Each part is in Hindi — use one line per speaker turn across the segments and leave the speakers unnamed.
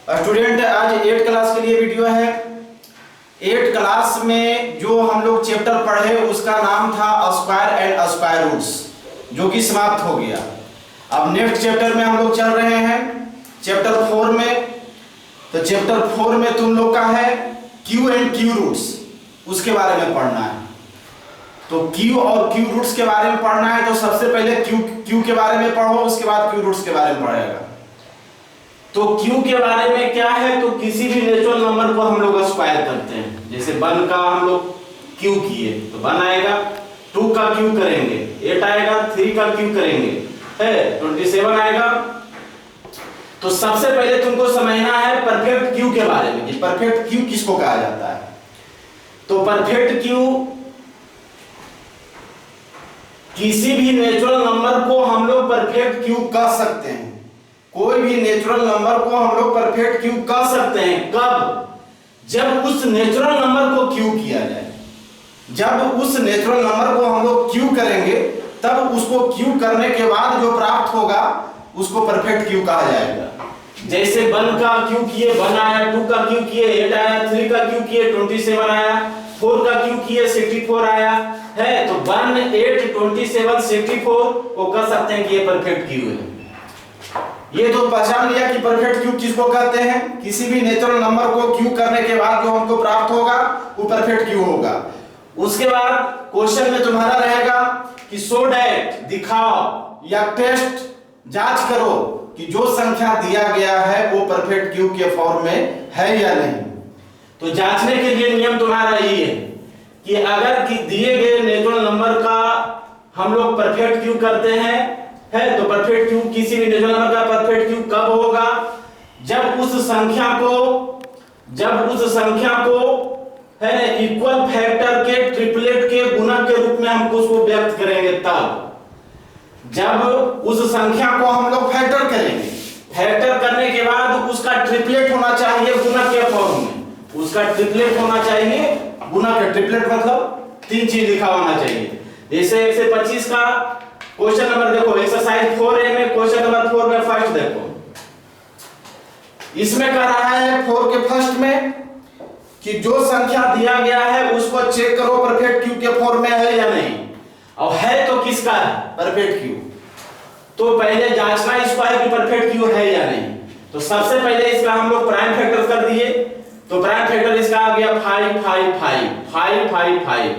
स्टूडेंट, आज 8 क्लास के लिए वीडियो है। 8 क्लास में जो हम लोग चैप्टर पढ़े उसका नाम था स्क्वायर एंड स्क्वायर रूट्स, जो कि समाप्त हो गया। अब नेक्स्ट चैप्टर में हम लोग चल रहे हैं, चैप्टर 4 में। तो चैप्टर 4 में तुम लोग का है क्यू एंड क्यू रूट्स, उसके बारे में पढ़ना है। तो क्यू और क्यू रूट्स के बारे में पढ़ना है, तो सबसे पहले क्यू के बारे में पढ़ो, उसके बाद क्यू रूट्स के बारे में पढ़ेगा। तो क्यू के बारे में क्या है, तो किसी भी नेचुरल नंबर को हम लोग स्क्वायर करते हैं। जैसे 1 का हम लोग क्यू किए तो 1 आएगा, 2 का क्यू करेंगे 8 आएगा, 3 का क्यू करेंगे है 27 आएगा। तो सबसे पहले तुमको समझना है परफेक्ट क्यू के बारे में कि परफेक्ट क्यू किसको कहा जाता है। तो परफेक्ट क्यू किसी भी नेचुरल नंबर को हम लोग परफेक्ट क्यू कह सकते हैं। कोई भी नेचुरल नंबर को हम लोग परफेक्ट क्यू कह सकते हैं। कब? जब उस नेचुरल नंबर को क्यू किया जाए। जब उस नेचुरल नंबर को हम लोग क्यू करेंगे, तब उसको क्यू करने के बाद जो प्राप्त होगा उसको परफेक्ट क्यू कहा जाएगा। जैसे 1 का क्यू किए 1 आया, 2 का क्यू किए 8 आया, 3 का क्यू किए 27 आया, 4 का क्यू किए 64 आया है। तो 1 8 27 64 को कह सकते हैं कि ये परफेक्ट क्यू है। ये तो पहचान लिया कि परफेक्ट क्यू किसको कहते हैं। किसी भी नेचुरल नंबर को क्यू करने के बाद जो हमको प्राप्त होगा वो परफेक्ट क्यू होगा। उसके बाद क्वेश्चन में तुम्हारा रहेगा कि शो डैट, दिखाओ या टेस्ट, जांच करो कि जो संख्या दिया गया है वो परफेक्ट क्यू के फॉर्म में है या नहीं। तो जांचने के लिए नियम तुम्हारा यही है कि अगर कि दिए गए नेचुरल नंबर का हम लोग परफेक्ट क्यू करते हैं है, तो परफेक्ट क्यू किसी भी नेचुरल नंबर का परफेक्ट क्यू कब होगा? जब उस संख्या को है इक्वल फैक्टर के ट्रिपलेट के गुणक के रूप में हम उसको व्यक्त करेंगे। तब जब उस संख्या को हम लोग फैक्टर करेंगे, फैक्टर करने के बाद उसका ट्रिपलेट होना चाहिए गुणक के फॉर्म में। उसका ट्रिपलेट होना चाहिए गुणक के, ट्रिपलेट मतलब 3 चीज लिखा होना चाहिए। जैसे 125 का क्वेश्चन नंबर देखो, एक्सरसाइज 4A में क्वेश्चन नंबर 4 में फर्स्ट देखो, इसमें कह रहा है 4 के फर्स्ट में कि जो संख्या दिया गया है उसको चेक करो परफेक्ट क्यू के फॉर्म में है या नहीं। और है तो किसका है? Perfect Q. तो पहले जांचना इसको है कि परफेक्ट क्यू है या नहीं। तो सबसे पहले इसका हम लोग प्राइम फैक्टर कर दिए। तो प्राइम फैक्टर इसका आ गया 5 5 5 5 5 5।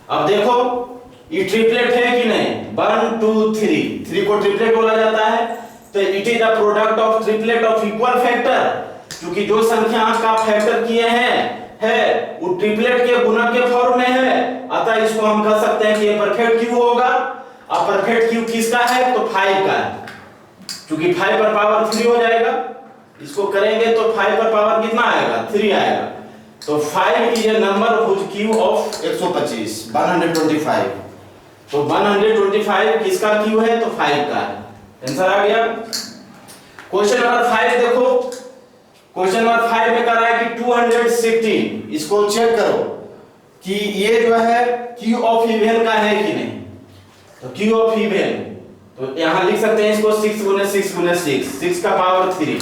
अब देखो ये ट्रिपलेट है कि नहीं? 1 2 3, 3 को ट्रिपलेट बोला जाता है। तो it is the product of triplet of equal factor, क्योंकि जो संख्या का फैक्टर किए हैं है वो ट्रिपलेट के गुणक के फॉर्म में है, अतः इसको हम कह सकते हैं कि ये परफेक्ट क्यू होगा। अब परफेक्ट क्यू किसका है? तो 5 का है, क्योंकि 5 पर पावर 3 हो जाएगा। इसको करेंगे तो 5 पर पावर कितना आएगा? 3 आएगा। तो 5 is a number whose cube of 125 125। तो 125 किसका क्यू है? तो 5 का है। आंसर आ गया। क्वेश्चन नंबर 5 देखो, क्वेश्चन नंबर 5 में कह रहा है कि 216, इसको चेक करो कि ये जो है क्यू ऑफ इवन का है कि नहीं। तो क्यू ऑफ इवन, तो यहां लिख सकते हैं इसको 6 गुने 6 गुने 6, 6 का पावर 3,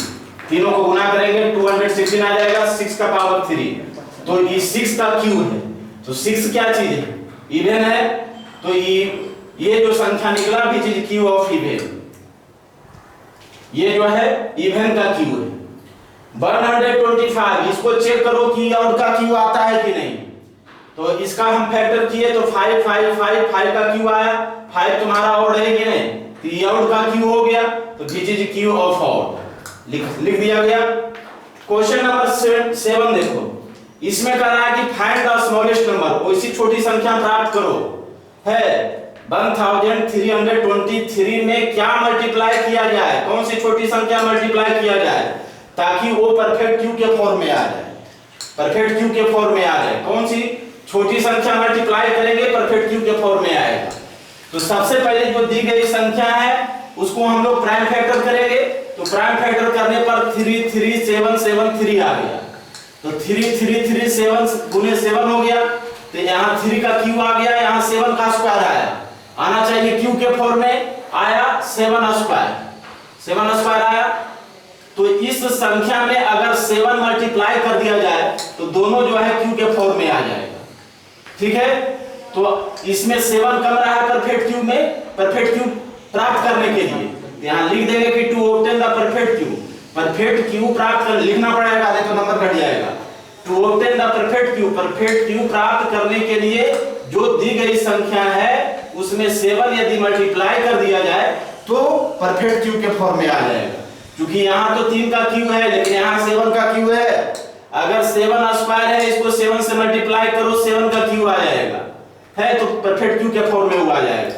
तीनों को गुना करेंगे 216 आ जाएगा, 6 का पावर 3। तो ये 6 का क्यू है। तो 6 क्या चीज है? इवन है। तो ये जो संख्या निकला भी चीज क्यू ऑफ इवन, ये जो है इवन का क्यू है। 125, इसको चेक करो कि ऑड का क्यू आता है कि नहीं। तो इसका हम फैक्टर किए तो 5 5 5 5 का क्यू आया। 5 तुम्हारा ऑड है कि नहीं? तो ये ऑड का क्यू हो गया। तो this is Q of odd, लिख दिया गया। क्वेश्चन नंबर 7 देखो, इसमें कह रहा है कि फाइंड द स्मॉलेस्ट नंबर, कोई सी छोटी संख्या प्राप्त करो है। 1323 में क्या मल्टीप्लाई किया जाए? कौन सी छोटी संख्या मल्टीप्लाई किया जाए ताकि वो परफेक्ट क्यू के फॉर्म में आ जाए? परफेक्ट क्यू के फॉर्म में आ जाए। कौन सी छोटी संख्या मल्टीप्लाई करेंगे परफेक्ट क्यू के फॉर्म में आएगा? तो सबसे पहले जो दी गई संख्या है उसको हम लोग प्राइम फैक्टर करेंगे। तो प्राइम फैक्टर करने पर 3 3 7 7 3 आ गया। तो 3 3 3 7 गुने 7 हो गया। तो यहाँ 3 का क्यू आ गया, यहाँ 7 का स्क्वायर आया, आना चाहिए क्यू के फॉर्म में, आया 7 स्क्वायर, 7 स्क्वायर आया। तो इस संख्या में अगर 7 मल्टीप्लाई कर दिया जाए तो दोनों जो है क्यू के फॉर्म में आ जाएगा। ठीक है, तो इसमें 7 कम रहा है परफेक्ट क्यू में। परफेक्ट क्यू प्राप्त करने के लिए यहां लिख देंगे कि to obtain the perfect cube. Perfect cube प्राप्त कर लिखना पड़ेगा, नहीं तो नंबर कट जाएगा। To obtain the perfect cube प्राप्त करने के लिए जो दी गई संख्या है उसमें 7 यदि मल्टीप्लाई कर दिया जाए तो परफेक्ट क्यू के फॉर्म में आ जाएगा। क्योंकि यहाँ तो 3 का क्यू है लेकिन यहाँ 7 का क्यू है। अगर 7 स्क्वायर है, इसको 7 से मल्टीप्लाई करो, 7 का क्यू आ जाएगा, है तो परफेक्ट क्यू के फॉर्म में वो आ जाएगा।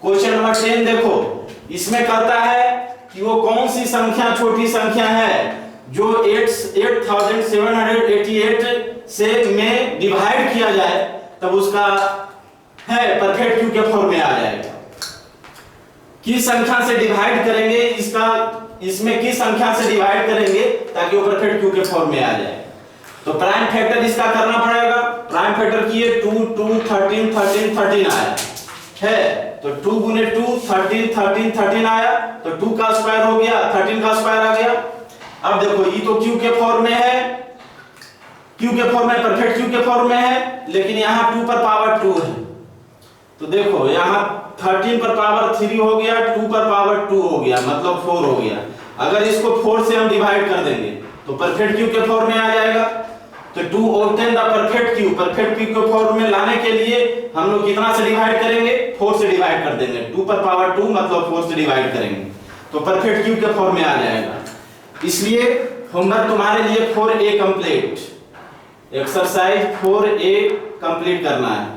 क्वेश्चन नंबर 10 देखो, इसमें कहता है कि वो कौन सी संख्या छोटी संख्या है जो 8788 से में डिवाइड किया जाए तब उसका है परफेक्ट क्यू के फॉर्म में आ जाएगा। किस संख्या से डिवाइड करेंगे, इसमें किस संख्या से डिवाइड करेंगे ताकि वो परफेक्ट क्यू के फॉर्म में आ जाए। तो प्राइम फैक्टर इसका करना पड़ेगा। प्राइम फैक्टर किए 2 2 13 13 13 आया है, तो 2 गुने 2 13 13 13 आया, तो 2 का स्क्वायर हो गया, 13 का स्क्वायर आ गया। अब देखो ये तो क्यू के फॉर्म में है, क्यू के फॉर्म में, परफेक्ट क्यू के फॉर्म में है, लेकिन यहाँ 2 पर पावर 2 है। तो देखो यहाँ 13 पर पावर 3 हो गया, 2 पर पावर 2 हो गया, मतलब 4 हो गया। अगर इसको 4 से हम डिवाइड कर देंगे तो परफेक्ट क्यू के फॉर्म में आ जाएगा। तो 2 ऑब्टेन द परफेक्ट क्यू के फॉर्म में लाने के लिए हम लोग कितना से डिवाइड करेंगे, 4 से डिवाइड कर देंगे। 2 पर पावर 2 मतलब 4 से डिवाइड करेंगे तो परफेक्ट क्यू के फॉर्म में आ जाएगा। इसलिए होमवर्क तुम्हारे लिए 4A complete, exercise 4A complete करना है।